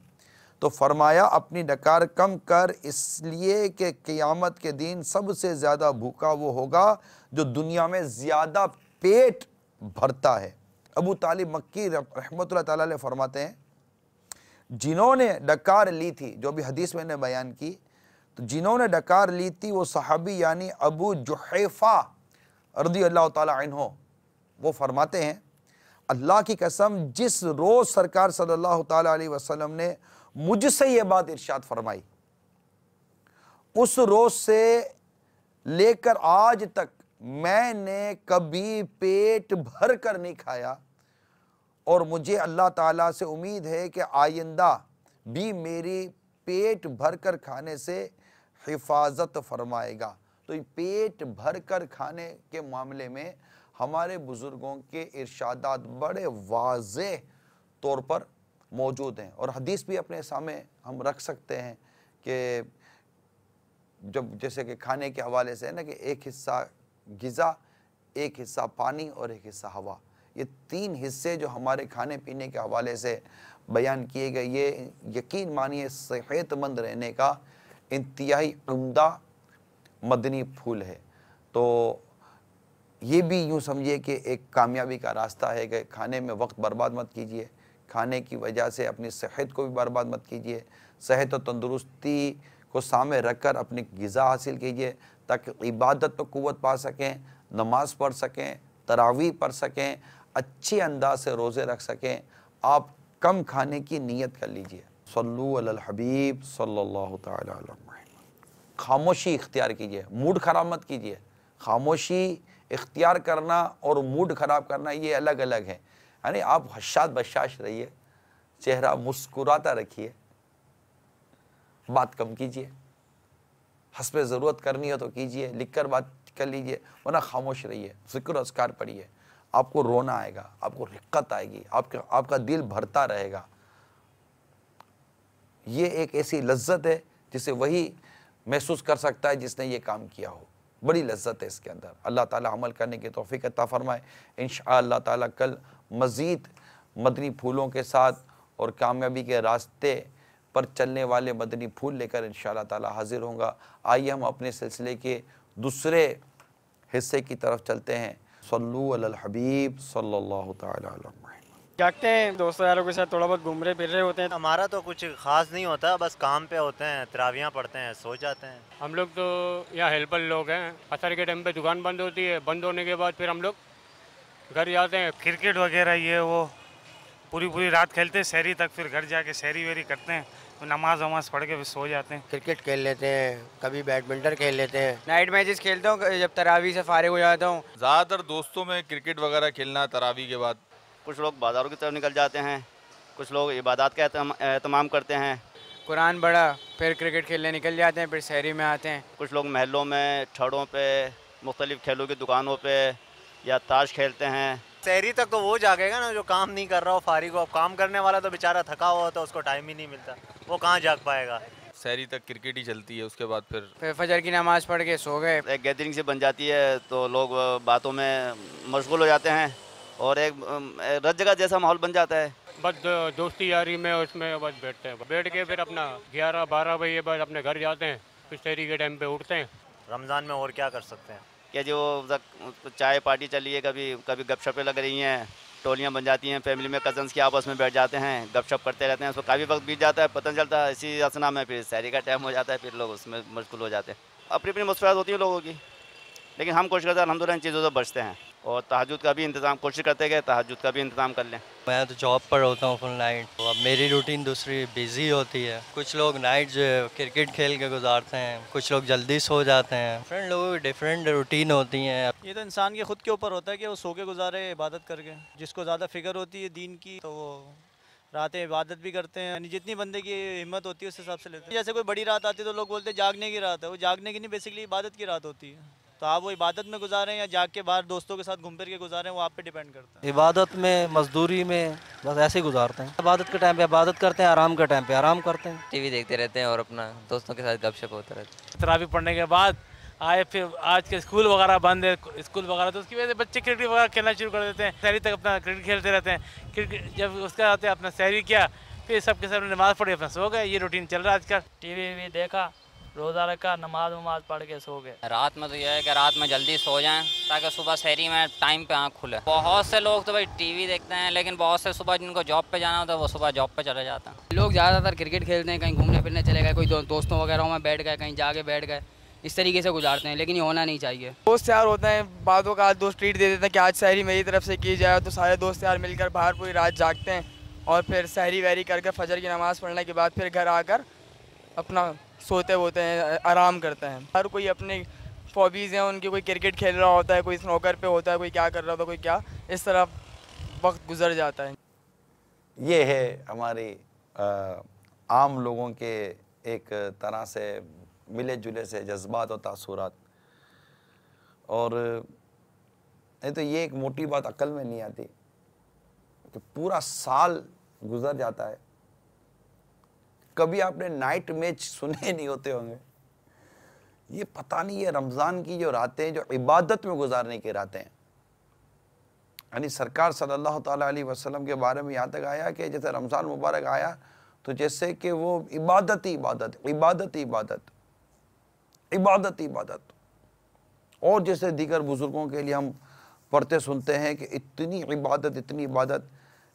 तो फरमाया, अपनी डकार कम कर, इसलिए कि क़ियामत के दिन सबसे ज़्यादा भूखा वो होगा जो दुनिया में ज़्यादा पेट भरता है। अबू तालिब मक्की रहमतुल्लाह ताला अलैह फरमाते हैं, जिन्होंने डकार ली थी, जो भी हदीस मैंने बयान की, तो जिन्होंने डकार ली थी वो सहाबी यानी अबू जुहैफा रज़ियल्लाहु ताला अन्हु, वो फरमाते हैं, अल्लाह की कसम जिस रोज़ सरकार सल्लल्लाहु ताला अलैहि वसल्लम ने मुझसे ये बात इरशाद फरमाई, उस रोज से लेकर आज तक मैंने कभी पेट भर कर नहीं खाया और मुझे अल्लाह ताला से उम्मीद है कि आइंदा भी मेरी पेट भर कर खाने से हिफाजत फरमाएगा। तो ये पेट भर कर खाने के मामले में हमारे बुज़ुर्गों के इरशादात बड़े वाज़ेह तौर पर मौजूद हैं और हदीस भी अपने सामने हम रख सकते हैं कि जब जैसे कि खाने के हवाले से है ना कि एक हिस्सा ग़िज़ा, एक हिस्सा पानी और एक हिस्सा हवा, ये तीन हिस्से जो हमारे खाने पीने के हवाले से बयान किए गए, ये यकीन मानिए सेहतमंद रहने का इंतहाई उम्दा मदनी फूल है। तो ये भी यूँ समझिए कि एक कामयाबी का रास्ता है कि खाने में वक्त बर्बाद मत कीजिए, खाने की वजह से अपनी सेहत को भी बर्बाद मत कीजिए, सेहत और तंदुरुस्ती को सामने रखकर अपनी ग़िज़ा हासिल कीजिए ताकि इबादत में क़ुव्वत पा सकें, नमाज़ पढ़ सकें, तरावी पढ़ सकें, अच्छे अंदाज से रोज़े रख सकें। आप कम खाने की नीयत कर लीजिए। सल्लु अलल हबीब सल्लल्लाहु तआला अलैहि वसल्लम। खामोशी इख्तियार कीजिए, मूड ख़राब मत कीजिए। खामोशी इख्तियार करना और मूड ख़राब करना ये अलग अलग है। यानी आप हशात बशाश रहिए, चेहरा मुस्कुराता रखिए, बात कम कीजिए, हस्बे ज़रूरत करनी हो तो कीजिए, लिख कर बात कर लीजिए, वरना खामोश रहिए, ज़िक्र अस्कार पढ़िए। आपको रोना आएगा, आपको रिक्कत आएगी, आपका दिल भरता रहेगा। ये एक ऐसी लज्जत है जिसे वही महसूस कर सकता है जिसने ये काम किया हो। बड़ी लज्जत है इसके अंदर। अल्लाह ताला अमल करने की तौफीक अता फरमाए। इंशाअल्लाह ताला कल मज़ीद मदनी फूलों के साथ और कामयाबी के रास्ते पर चलने वाले मदनी फूल लेकर इंशाअल्लाह ताला हाजिर होगा। आइए हम अपने सिलसिले के दूसरे हिस्से की तरफ चलते हैं। सल्लु अलल हबीब सल्लल्लाहु तआला अलैहि वसल्लम। जागते हैं दोस्तों यारों के साथ, थोड़ा बहुत घूम रहे फिर रहे होते हैं। हमारा तो कुछ ख़ास नहीं होता, बस काम पे होते हैं, तरावियाँ पढ़ते हैं, सो जाते हैं। हम लोग तो यहाँ हेल्पर लोग हैं। असर के टाइम पे दुकान बंद होती है, बंद होने के बाद फिर हम लोग घर जाते हैं। क्रिकेट वगैरह ये वो पूरी रात खेलते हैं शहरी तक, फिर घर जाके शहरी वेरी करते हैं, तो नमाज वमाज पढ़ के फिर सो जाते हैं। क्रिकेट खेल लेते हैं, कभी बैडमिंटन खेल लेते हैं। नाइट मैचेस खेलता हूँ जब तरावी से फारिग हो जाता हूँ। ज़्यादातर दोस्तों में क्रिकेट वगैरह खेलना तरावी के बाद। कुछ लोग बाज़ारों की तरफ निकल जाते हैं, कुछ लोग इबादत का एहतमाम करते हैं। कुरान पढ़ा फिर क्रिकेट खेलने निकल जाते हैं, फिर शहरी में आते हैं। कुछ लोग महलों में छड़ों पे मुख्तलिफ़ खेलों की दुकानों पे या ताश खेलते हैं। शहरी तक तो वो जागेगा ना जो काम नहीं कर रहा हो, फारिग हो। अब काम करने वाला तो बेचारा थका हुआ होता है, उसको टाइम ही नहीं मिलता, वो कहाँ जाग पाएगा। शहरी तक क्रिकेट ही चलती है, उसके बाद फिर फजर की नमाज़ पढ़ के सो गए। एक गैदरिंग से बन जाती है तो लोग बातों में मशगूल हो जाते हैं और एक रत जगह जैसा माहौल बन जाता है। बस दोस्ती यारी में उसमें बस बैठते हैं, बैठ के फिर अपना 11-12 बजे बाद अपने घर जाते हैं, फिर शहरी के टाइम पे उठते हैं। रमज़ान में और क्या कर सकते हैं? क्या जो चाय पार्टी चली है, कभी गपशपें लग रही हैं, टोलियाँ बन जाती हैं, फैमिली में कज़न्स के आपस में बैठ जाते हैं, गपशप करते रहते हैं, उसको काफ़ी वक्त बीत जाता है, पता नहीं चलता। इसी असना में फिर शहरी का टाइम हो जाता है, फिर लोग उसमें मशगूल हो जाते हैं। अपनी अपनी मसरूफ़ियात होती है लोगों की, लेकिन हम कोशिश करते हैं अल्हम्दुलिल्लाह इन चीज़ों से बचते हैं और तहज्जुद का भी इंतज़ाम कोशिश करते हैं कि तहज्जुद का भी इंतज़ाम कर लें। मैं तो जॉब पर होता हूँ फुल नाइट, तो अब मेरी रूटीन दूसरी बिज़ी होती है। कुछ लोग नाइट जो क्रिकेट खेल के गुजारते हैं, कुछ लोग जल्दी सो जाते हैं। डिफरेंट लोगों की डिफरेंट रूटीन होती हैं। ये तो इंसान के खुद के ऊपर होता है कि वो सो के गुजारे इबादत करके। जिसको ज़्यादा फ़िक्र होती है दीन की तो वो रातें इबादत भी करते हैं, यानी जितनी बंदे की हिम्मत होती है उस हिसाब से लेते हैं। जैसे कोई बड़ी रात आती है तो लोग बोलते हैं जागने की रात है, वो जागने की नहीं, बेसिकली इबादत की रात होती है। तो आप वो इबादत में गुजारें या जाग के बाहर दोस्तों के साथ घूम फिर के गुजारें, वो आप पे डिपेंड करता है। इबादत में, मजदूरी में, बस ऐसे ही गुजारते हैं। इबादत के टाइम पे इबादत करते हैं, आराम के टाइम पे आराम करते हैं, टीवी देखते रहते हैं और अपना दोस्तों के साथ गपशप होता रहता है। तरावी पढ़ने के बाद आए, फिर आज के स्कूल वगैरह बंद है, स्कूल वगैरह, तो उसकी वजह से बच्चे क्रिकेट वगैरह खेलना शुरू कर देते हैं। शहरी तक अपना क्रिकेट खेलते रहते हैं। क्रिकेट जब उसका आते हैं अपना शहरी किया, फिर सबके सब नमाज़ पढ़ी अपना सो गए। ये रूटीन चल रहा है आजकल। टीवी भी देखा, रोज़ा रखा, नमाज वमाज पढ़ के सो गए। रात में तो यह है कि रात में जल्दी सो जाएं ताकि सुबह शहरी में टाइम पे आँख खुले। बहुत से लोग तो भाई टीवी देखते हैं, लेकिन बहुत से सुबह जिनको जॉब पे जाना होता है वो सुबह जॉब पे चले जाते हैं। लोग ज़्यादातर क्रिकेट खेलते हैं, कहीं घूमने फिरने चले गए, कोई दोस्तों वगैरह में बैठ गए, कहीं जाके बैठ गए, इस तरीके से गुजारते हैं, लेकिन ये होना नहीं चाहिए। दोस्त यार होते हैं, बातों का आज दोस्त ट्रीट दे देते हैं कि आज शहरी मेरी तरफ से की जाए, तो सारे दोस्त यार मिलकर बाहर पूरी रात जागते हैं और फिर सहरी वहरी करके फजर की नमाज़ पढ़ने के बाद फिर घर आकर अपना सोते होते हैं, आराम करते हैं। हर कोई अपने हॉबीज़ हैं उनकी, कोई क्रिकेट खेल रहा होता है, कोई स्नूकर पे होता है, कोई क्या कर रहा होता है, कोई क्या, इस तरह वक्त गुजर जाता है। ये है हमारी आम लोगों के एक तरह से मिले जुले से जज्बात और तासुरात। और नहीं तो ये एक मोटी बात अक्ल में नहीं आती कि पूरा साल गुजर जाता है, कभी आपने नाइट मैच सुने नहीं होते होंगे। ये पता नहीं, ये रमज़ान की जो रातें जो इबादत में गुजारने की रातें हैं, यानी सरकार सल्लल्लाहु ताला अलैहि वसल्लम के बारे में यहाँ तक आया कि जैसे रमज़ान मुबारक आया तो जैसे कि वो इबादत ही इबादत, इबादत ही इबादत, इबादत ही इबादत। और जैसे दीगर बुज़ुर्गों के लिए हम पढ़ते सुनते हैं कि इतनी इबादत, इतनी इबादत,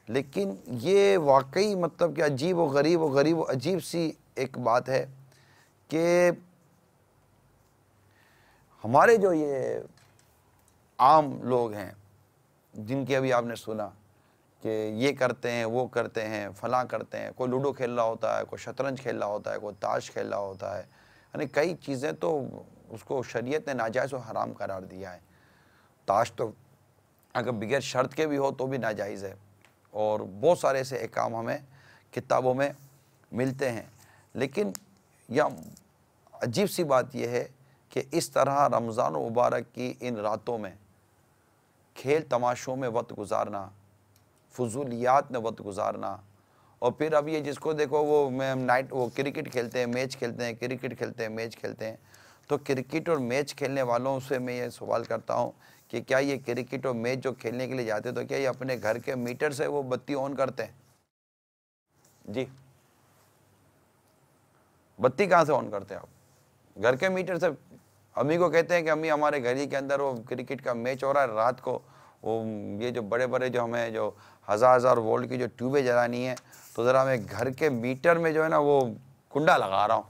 लेकिन ये वाकई मतलब कि अजीब व गरीब अजीब सी एक बात है कि हमारे जो ये आम लोग हैं जिनके अभी आपने सुना कि ये करते हैं, वो करते हैं, फलां करते हैं, कोई लूडो खेल रहा होता है, कोई शतरंज खेल रहा होता है, कोई ताश खेल रहा होता है, यानी कई चीज़ें तो उसको शरीयत ने नाजायज़ और हराम करार दिया है। ताश तो अगर बगैर शर्त के भी हो तो भी नाजायज़ है, और बहुत सारे ऐसे अहकाम हमें किताबों में मिलते हैं। लेकिन यह अजीब सी बात यह है कि इस तरह रमज़ान मुबारक की इन रातों में खेल तमाशों में वक्त गुजारना, फजूलियात में वक्त गुजारना, और फिर अब ये जिसको देखो वो वो क्रिकेट खेलते हैं, मैच खेलते हैं, क्रिकेट खेलते हैं, मैच खेलते हैं। तो क्रिकेट और मैच खेलने वालों से मैं ये सवाल करता हूँ कि क्या ये क्रिकेट और मैच जो खेलने के लिए जाते हैं तो क्या ये अपने घर के मीटर से वो बत्ती ऑन करते हैं? जी, बत्ती कहाँ से ऑन करते हैं आप? घर के मीटर से। अम्मी को कहते हैं कि अम्मी हमारे घर ही के अंदर वो क्रिकेट का मैच हो रहा है, रात को वो ये जो बड़े बड़े जो हमें जो हज़ार वोल्ट की जो ट्यूबें जलानी है, तो ज़रा मैं घर के मीटर में जो है ना वो कुंडा लगा रहा हूँ,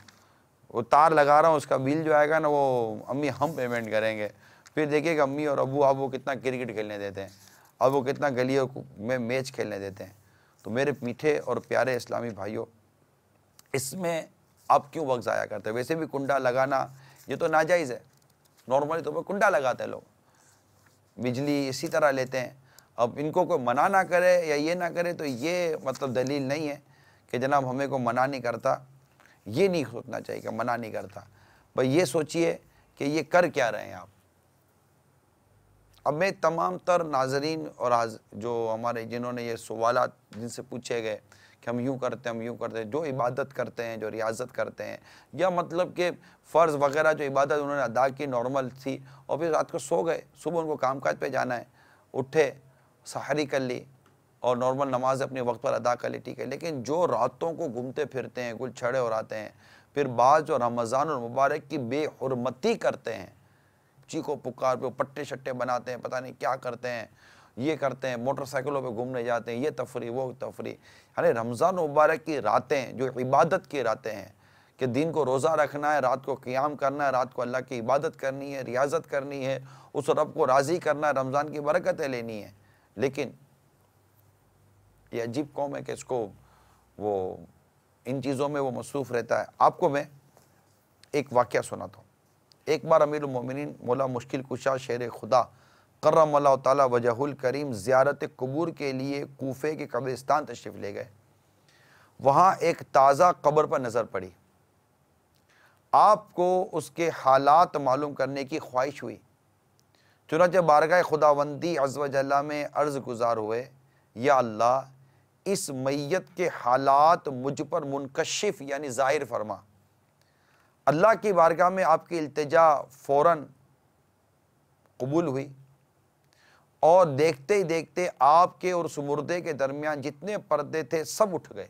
वो तार लगा रहा हूँ, उसका बिल जो आएगा ना वो अम्मी हम पेमेंट करेंगे। फिर देखिएगा अम्मी और अबू अब वो कितना क्रिकेट खेलने देते हैं, अब वो कितना गलियों में मैच खेलने देते हैं। तो मेरे मीठे और प्यारे इस्लामी भाइयों, इसमें आप क्यों वक्त ज़ाया करते हैं? वैसे भी कुंडा लगाना ये तो नाजायज़ है, नॉर्मली तो कुंडा लगाते हैं लोग, बिजली इसी तरह लेते हैं। अब इनको कोई मना ना करे या ये ना करे तो ये मतलब दलील नहीं है कि जनाब हमें को मना नहीं करता। ये नहीं सोचना चाहिए कि मना नहीं करता, भाई ये सोचिए कि ये कर क्या रहे हैं आप। अब मैं तमाम तर नाजरीन और आज जो हमारे जिन्होंने ये सवालात जिनसे पूछे गए कि हम यूँ करते हैं, हम यूँ करते हैं, जो इबादत करते हैं, जो रियाजत करते हैं, या मतलब कि फ़र्ज़ वगैरह जो इबादत उन्होंने अदा की नॉर्मल थी और फिर रात को सो गए, सुबह उनको कामकाज पे जाना है, उठे सहरी कर ली और नॉर्मल नमाज अपने वक्त पर अदा कर ली, ठीक है। लेकिन जो रातों को घूमते फिरते हैं, गुल छड़े और आते हैं, फिर बाद जो रमज़ान और मुबारक की बेहुरमती करते हैं, चीखो पुकार पे पट्टे शट्टे बनाते हैं, पता नहीं क्या करते हैं, ये करते हैं, मोटरसाइकिलों पे घूमने जाते हैं, ये तफरी वो तफरी। यानी रमज़ान मुबारक की रातें जो इबादत की रातें हैं कि दिन को रोज़ा रखना है, रात को क़ियाम करना है, रात को अल्लाह की इबादत करनी है, रियाजत करनी है, उस रब को राज़ी करना है, रमज़ान की बरकतें लेनी है। लेकिन ये अजीब कौम है कि इसको वो इन चीज़ों में वो मसरूफ़ रहता है। आपको मैं एक वाक़या सुनाता हूँ। एक बार अमीरुल मोमिनीन मौला मुश्किल कुशा शेर खुदा कर्रमल्लाहु ताला वजहुल करीम ज़ियारत कबूर के लिए कूफे के कब्रिस्तान तशरीफ़ ले गए। वहाँ एक ताज़ा कब्र पर नज़र पड़ी। आपको उसके हालात मालूम करने की ख्वाहिश हुई। चुनांचे बारगाह खुदावंदी अज़्ज़ व जल्ला में अर्ज़ गुज़ार हुए, या अल्लाह इस मैयत के हालात मुझ पर मुनकशिफ यानी ज़ाहिर फरमा। अल्लाह की बारगाह में आपकी इल्तिजा फ़ौरन कबूल हुई और देखते ही देखते आपके और उस मुर्दे के दरमियान जितने पर्दे थे सब उठ गए।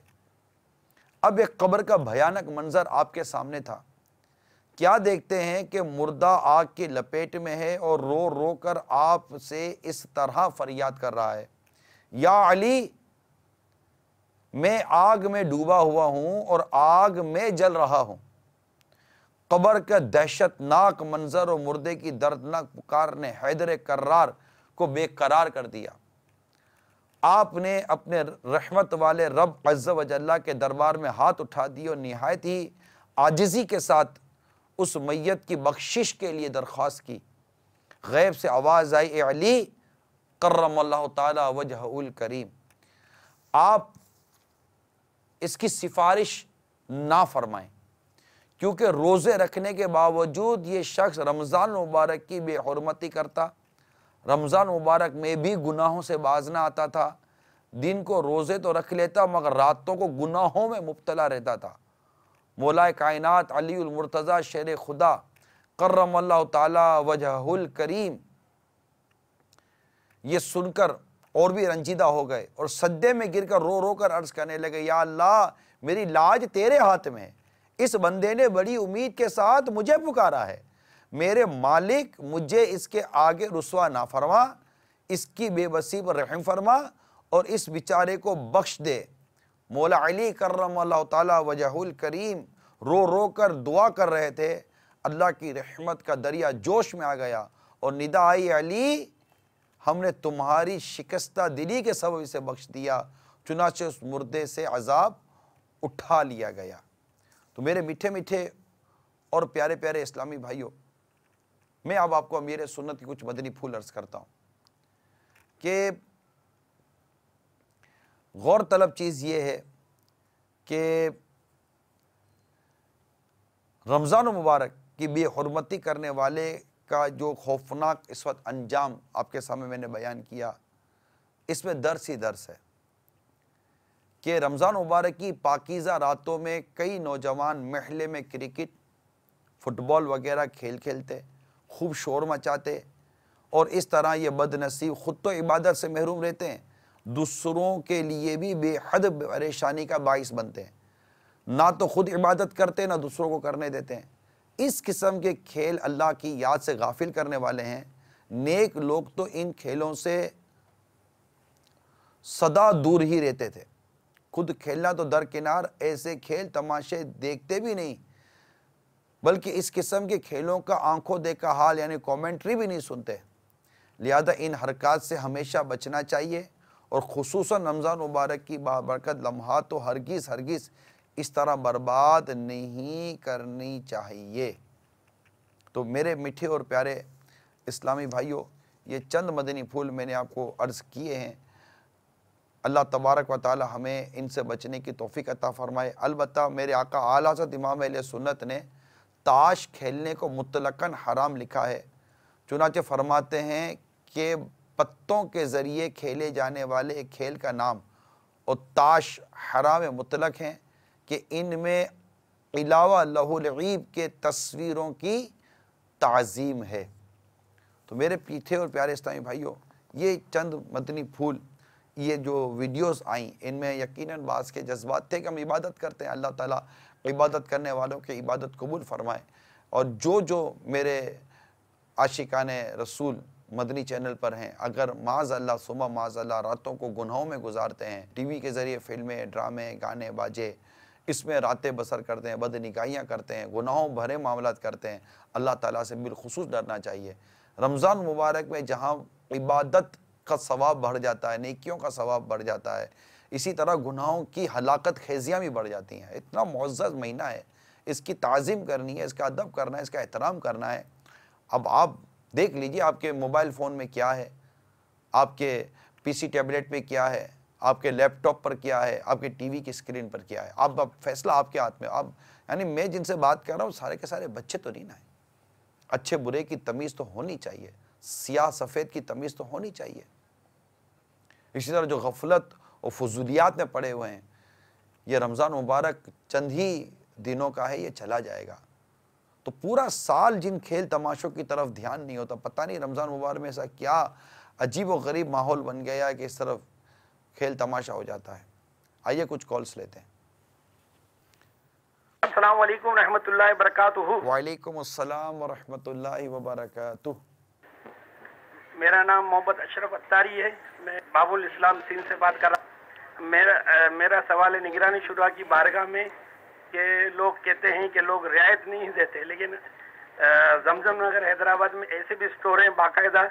अब एक कब्र का भयानक मंजर आपके सामने था। क्या देखते हैं कि मुर्दा आग की लपेट में है और रो रो कर आपसे इस तरह फरियाद कर रहा है, या अली मैं आग में डूबा हुआ हूं और आग में जल रहा हूं। कब्र का दहशतनाक मंजर और मुर्दे की दर्दनाक पुकार ने हैदर कर्रार को बेकरार कर दिया। आपने अपने रहमत वाले रब अज़्ज़ व जल्ला के दरबार में हाथ उठा दिए और निहायत ही आजिज़ी के साथ उस मैयत की बख्शिश के लिए दरख्वास्त की। गैब से आवाज़ आई, ए अली कर्रमल्लाहु ताला वजहुल करीम, आप इसकी सिफारिश ना फरमाएं, क्योंकि रोज़े रखने के बावजूद ये शख्स रमज़ान मुबारक की बेहुरमती करता, रमज़ान मुबारक में भी गुनाहों से बाज ना आता था, दिन को रोज़े तो रख लेता मगर रातों को गुनाहों में मुब्तला रहता था। मौलाए कायनात अलीउल मुर्तज़ा शेर खुदा कर्रमल्लाहु ताला वजहुल करीम ये सुनकर और भी रंजीदा हो गए और सज्दे में गिरकर रो रो कर अर्ज़ करने लगे, या अल्लाह मेरी लाज तेरे हाथ में है, इस बंदे ने बड़ी उम्मीद के साथ मुझे पुकारा है, मेरे मालिक मुझे इसके आगे रुसवा ना फरमा, इसकी बेबसी पर रहम फरमा और इस बेचारे को बख्श दे। मौला अली कर्रमल्लाहु ताला वजहुल करीम रो रो कर दुआ कर रहे थे। अल्लाह की रहमत का दरिया जोश में आ गया और निदा आई, अली हमने तुम्हारी शिकस्ता दिली के सबब इसे बख्श दिया, चुनाचे उस मुर्दे से अजाब उठा लिया गया। तो मेरे मीठे मीठे और प्यारे प्यारे इस्लामी भाइयों, मैं अब आपको अमीर सुन्नत की कुछ मदनी फूल अर्ज करता हूँ कि गौर तलब चीज़ ये है कि रमज़ान मुबारक की बेहुरमती करने वाले का जो खौफनाक इस वक्त अंजाम आपके सामने मैंने बयान किया, इसमें दर्स ही दर्स है कि रमज़ान मुबारक की पाकीज़ा रातों में कई नौजवान महल्ले में क्रिकेट फुटबॉल वगैरह खेल खेलते, खूब शोर मचाते और इस तरह ये बदनसीब ख़ुद तो इबादत से महरूम रहते हैं, दूसरों के लिए भी बेहद परेशानी का बाइस बनते हैं, ना तो ख़ुद इबादत करते ना दूसरों को करने देते हैं। इस किस्म के खेल अल्लाह की याद से गाफिल करने वाले हैं। नेक लोग तो इन खेलों से सदा दूर ही रहते थे, खुद खेलना तो दरकिनार, ऐसे खेल तमाशे देखते भी नहीं, बल्कि इस किस्म के खेलों का आंखों देखा हाल यानी कमेंट्री भी नहीं सुनते। लिहाजा इन हरकत से हमेशा बचना चाहिए और ख़ुसूसन रमज़ान मुबारक की बाबरकत लम्हात तो हरगिज़ हरगिज़ इस तरह बर्बाद नहीं करनी चाहिए। तो मेरे मीठे और प्यारे इस्लामी भाइयों, ये चंद मदनी फूल मैंने आपको अर्ज़ किए हैं। अल्लाह तबारक व ताला हमें इनसे बचने की तौफीक अता फ़रमाए। अलबत्ता मेरे आका आला हज़रत इमाम अहले सुन्नत ने ताश खेलने को मुतलकन हराम लिखा है। चुनाचे फरमाते हैं कि पत्तों के ज़रिए खेले जाने वाले एक खेल का नाम और ताश हराम मुतलक हैं कि इनमें इलावा लहुल ईब के तस्वीरों की ताज़ीम है। तो मेरे पीठे और प्यारे इस्लामी भाइयों, ये चंद मदनी फूल, ये जो वीडियोस आई, इनमें यकीनन बाज़ के जज्बात थे कि हम इबादत करते हैं, अल्लाह ताला इबादत करने वालों की इबादत कबूल फरमाए। और जो मेरे आशिकाने रसूल मदनी चैनल पर हैं, अगर माज़अल्लाह सुमा माज़अल्लाह रातों को गुनाहों में गुजारते हैं, टीवी के ज़रिए फ़िल्में ड्रामे गाने बाजे इसमें रातें बसर करते हैं, बदनिगाहियाँ करते हैं, गुनाहों भरे मामलात करते हैं, अल्लाह ताला से बिलखुसूस डरना चाहिए। रमज़ान मुबारक में जहाँ इबादत का सवाब बढ़ जाता है, नेकियों का सवाब बढ़ जाता है, इसी तरह गुनाहों की हलाकत खेजियाँ भी बढ़ जाती हैं। इतना मुअज़्ज़ज़ महीना है, इसकी ताज़ीम करनी है, इसका अदब करना है, इसका एहतराम करना है। अब आप देख लीजिए आपके मोबाइल फ़ोन में क्या है, आपके पीसी टैबलेट पे क्या है, आपके लैपटॉप पर क्या है, आपके टीवी की स्क्रीन पर क्या है। अब फैसला आपके हाथ में। अब यानी मैं जिनसे बात कर रहा हूँ सारे के सारे बच्चे तो नहीं ना है। अच्छे बुरे की तमीज़ तो होनी चाहिए, सियाह सफ़ेद की तमीज़ तो होनी चाहिए। इसी तरह जो गफलत और फजूलियात में पड़े हुए हैं, ये रमज़ान मुबारक चंद ही दिनों का है, ये चला जाएगा। तो पूरा साल जिन खेल तमाशों की तरफ ध्यान नहीं होता, पता नहीं रमज़ान मुबारक में ऐसा क्या अजीब व गरीब माहौल बन गया है कि इस तरफ खेल तमाशा हो जाता है। आइए कुछ कॉल्स लेते हैं। अस्सलाम वालेकुम रहमतुल्लाहि व बरकातुहू। वालेकुम अस्सलाम व रहमतुल्लाहि व बरकातुहू। मेरा नाम मोहम्मद अशरफ अत्तारी है, मैं बाबुल इस्लाम सिंध से बात कर रहा हूँ। मेरा सवाल है निगरानी शुरा की बारगाह में कि लोग कहते हैं कि लोग रियायत नहीं देते, लेकिन जमजम नगर हैदराबाद में ऐसे भी स्टोर हैं बाकायदा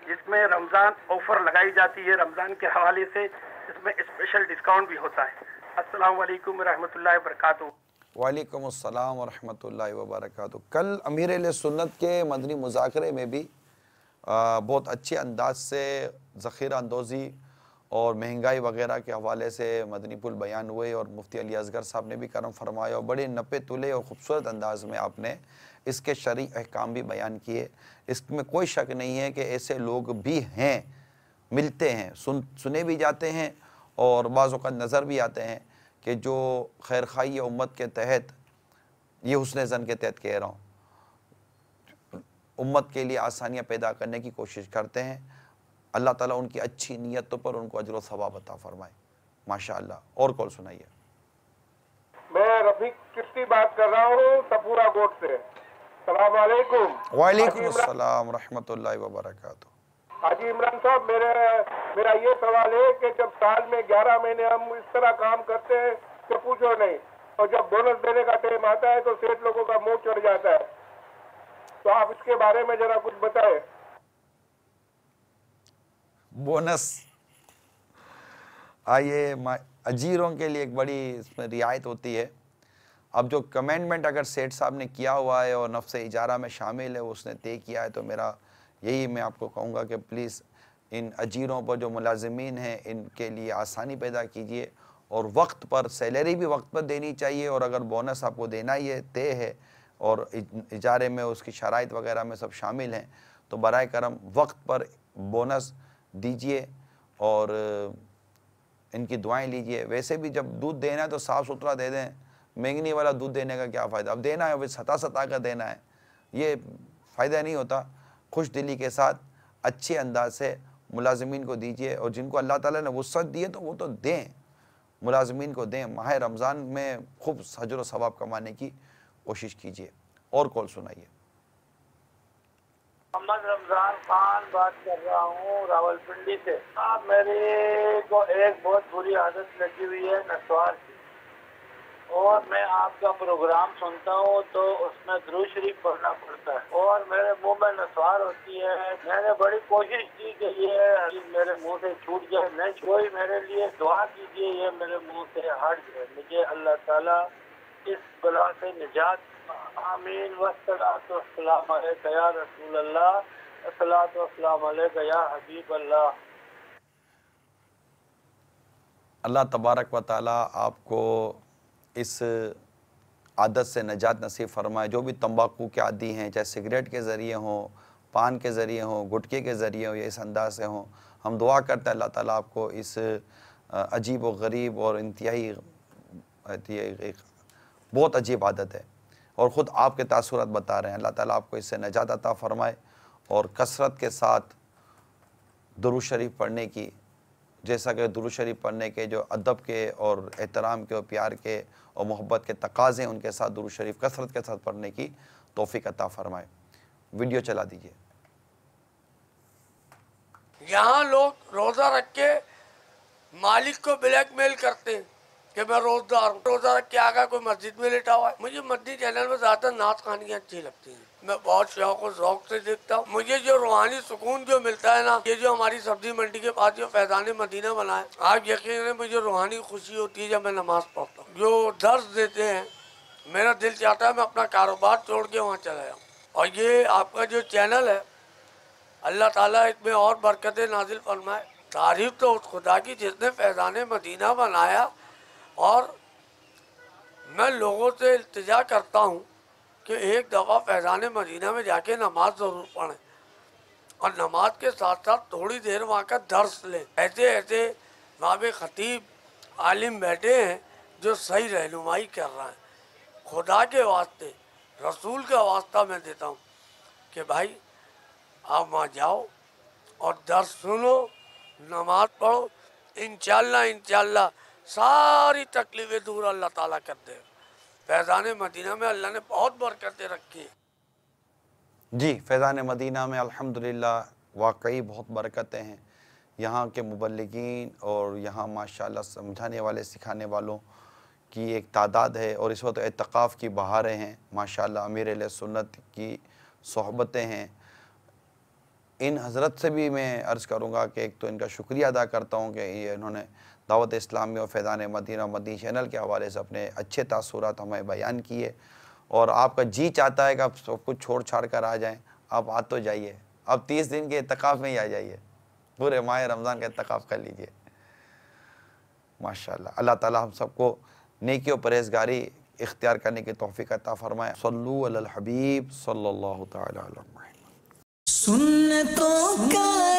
जिसमें रमज़ान ऑफर लगाई जाती है, रमज़ान के हवाले से इसमें स्पेशल डिस्काउंट भी होता है। अस्सलाम वालेकुम रहमतुल्लाहि व बरकातुहू। वालेकुम अस्सलाम वरहमतुल्लाहि वबरकातुहू। कल अमीर अहले सुन्नत के मदनी मुज़ाकरे में भी बहुत अच्छे अंदाज से ज़ख़ीरा अंदोज़ी और महंगाई वगैरह के हवाले से मदनी पुल बयान हुए और मुफ्ती अली असगर साहब ने भी करम फरमाया और बड़े नपे तुले और ख़ूबसूरत अंदाज में आपने इसके शरई अहकाम भी बयान किए। इसमें कोई शक नहीं है कि ऐसे लोग भी हैं, मिलते हैं, सुने भी जाते हैं और बाज़ औक़ात नज़र भी आते हैं कि जो खैर खाई उम्मत के तहत, ये हुस्न ज़न के तहत कह रहा हूँ, उम्मत के लिए आसानियाँ पैदा करने की कोशिश करते हैं। अल्लाह ताला उनकी अच्छी नीयतों पर उनको अजर व सवाब अता फरमाए। माशाअल्लाह। और कॉल सुनाइए। मैं रफीक चिश्ती बात कर रहा हूँ सपूरा कोट से। सलाम अलैकुम। वालेकुम अस्सलाम रहमतुल्लाहि व बरकातुहू। हाजी इमरान साहब, मेरा ये सवाल है कि जब साल में 11 महीने हम इस तरह काम करते हैं कि पूछो नहीं, और जब बोनस देने का टाइम आता है तो सेठ लोगों का मुंह चढ़ जाता है, तो आप इसके बारे में जरा कुछ बताएं। बोनस आइए, अजीरों के लिए एक बड़ी इसमें रियायत होती है। अब जो कमेंडमेंट अगर सेठ साहब ने किया हुआ है और नफ्स इजारा में शामिल है, उसने तय किया है, तो मेरा यही मैं आपको कहूँगा कि प्लीज़ इन अजीरों पर जो मुलाजिमीन हैं इनके लिए आसानी पैदा कीजिए और वक्त पर सैलरी भी वक्त पर देनी चाहिए। और अगर बोनस आपको देना ही है, तय है और इजारे में उसकी शराइत वगैरह में सब शामिल हैं, तो बराए करम वक्त पर बोनस दीजिए और इनकी दुआएं लीजिए। वैसे भी जब दूध देना है तो साफ़ सुथरा दे दें, महंगी वाला दूध देने का क्या फ़ायदा। अब देना है वो सता कर देना है, ये फ़ायदा नहीं होता। खुश दिली के साथ अच्छे अंदाज से मुलाजिमीन को दीजिए और जिनको अल्लाह ताला ने वुसअत दी है तो वो तो दें, मुलाजिमीन को दें। माह रमज़ान में खूब अजर व सवाब कमाने की कोशिश कीजिए। और कॉल सुनाइए। मोहम्मद रमज़ान खान बात कर रहा हूँ रावलपिंडी से। आप मेरे को एक बहुत बुरी आदत लगी हुई है नस्वार की, और मैं आपका प्रोग्राम सुनता हूँ तो उसमें दुरूद शरीफ पढ़ना पड़ता है और मेरे मुंह में नस्वार होती है। मैंने बड़ी कोशिश की कि ये मेरे मुंह से छूट जाए, नहीं कोई मेरे लिए दुआ कीजिए ये मेरे मुंह से हट जाए, मुझे अल्लाह ताला इस बला से निजात। आमीन। वस्सलातु वस्सलाम अलैका या रसूल अल्लाह, अस्सलातु वस्सलाम अलैका या हबीब अल्लाह। अल्लाह तबारक व ताला आपको इस आदत से नजात नसीब फरमाए। जो भी तंबाकू के आदी हैं, चाहे सिगरेट के ज़रिए हों, पान के ज़रिए हों, गुटखे के ज़रिए हों या इस अंदाज से हों, हम दुआ करते हैं अल्लाह ताला आपको इस अजीब व गरीब और इंतहाई एक बहुत अजीब आदत है और ख़ुद आपके तासुरात बता रहे हैं। अल्लाह ताला आपको इससे नजात अता फ़रमाए और कसरत के साथ दुरूद शरीफ पढ़ने की, जैसा कि दुरूद शरीफ पढ़ने के जो अदब के और एहतराम के और प्यार के और मोहब्बत के तकाज़े, उनके साथ दुरूद शरीफ कसरत के साथ पढ़ने की तौफीक अता फ़रमाए। वीडियो चला दीजिए। यहाँ लोग रोज़ा रख के मालिक को ब्लैकमेल करते हैं कि मैं रोज़दार हूँ। रोज़ा रख के आगा कोई मस्जिद में लेटा हुआ है। मुझे मदनी चैनल में ज़्यादा नाच खानियाँ अच्छी लगती हैं, मैं बहुत शौक और ज़ौक़ से देखता हूँ। मुझे जो रूहानी सुकून जो मिलता है ना, ये जो हमारी सब्जी मंडी के पास जो फैज़ान मदीना बना है, आप यकीन है मुझे रूहानी खुशी होती है जब मैं नमाज़ पढ़ता हूँ। जो दर्स देते हैं, मेरा दिल चाहता है मैं अपना कारोबार छोड़ के वहाँ चला जाऊँ। और ये आपका जो चैनल है, अल्लाह ताला इसमें और बरकतें नाजिल फरमाए। तारीफ़ तो उस खुदा की जिसने फैज़ान मदीना बनाया। और मैं लोगों से इल्तिजा करता हूँ कि एक दफ़ा फैज़ान मदीना में जाके नमाज ज़रूर पढ़ें और नमाज के साथ साथ थोड़ी देर वहाँ का दर्स लें। ऐसे ऐसे वहाँ पे ख़तीब आलिम बैठे हैं जो सही रहनुमाई कर रहे हैं। खुदा के वास्ते, रसूल का वास्ता मैं देता हूँ कि भाई आप वहाँ जाओ और दर्स सुनो, नमाज पढ़ो। इंशाअल्लाह सारी तकलीफ़ें दूर अल्लाह ताला कर दे। फैज़ान मदीना में अल्लाह ने बहुत बरकतें रखी हैं। जी, फैज़ान मदीना में अल्हम्दुलिल्लाह वाकई बहुत बरकतें हैं। यहाँ के मुबल्लिगीन और यहाँ माशाअल्लाह समझाने वाले, सिखाने वालों की एक तादाद है और इस वक्त एतकाफ़ की बहारें हैं माशाअल्लाह। अमीर अहले सुन्नत की सोहबतें हैं। इन हज़रत से भी मैं अर्ज़ करूँगा कि एक तो इनका शुक्रिया अदा करता हूँ कि ये इन्होंने दावत इस्लामी और फैज़ान मदीना मदनी चैनल के हवाले से अपने अच्छे तासुरात हमें बयान किए। और आपका जी चाहता है कि आप सब कुछ छोड़ छाड़ कर आ जाएं, आप आ तो जाइए। अब 30 दिन के इत्तिकाफ़ में ही आ जाइए, पूरे माह रमज़ान का इत्तिकाफ़ कर लीजिए। माशाअल्लाह, अल्लाह ताला हम सबको नेकी और परहेज़गारी इख्तियार करने की तौफ़ीक़ अता फ़रमाए। सल्लु अलल हबीब सल्लल्लाहु तआला अलैहि वसल्लम। सुन्नतों का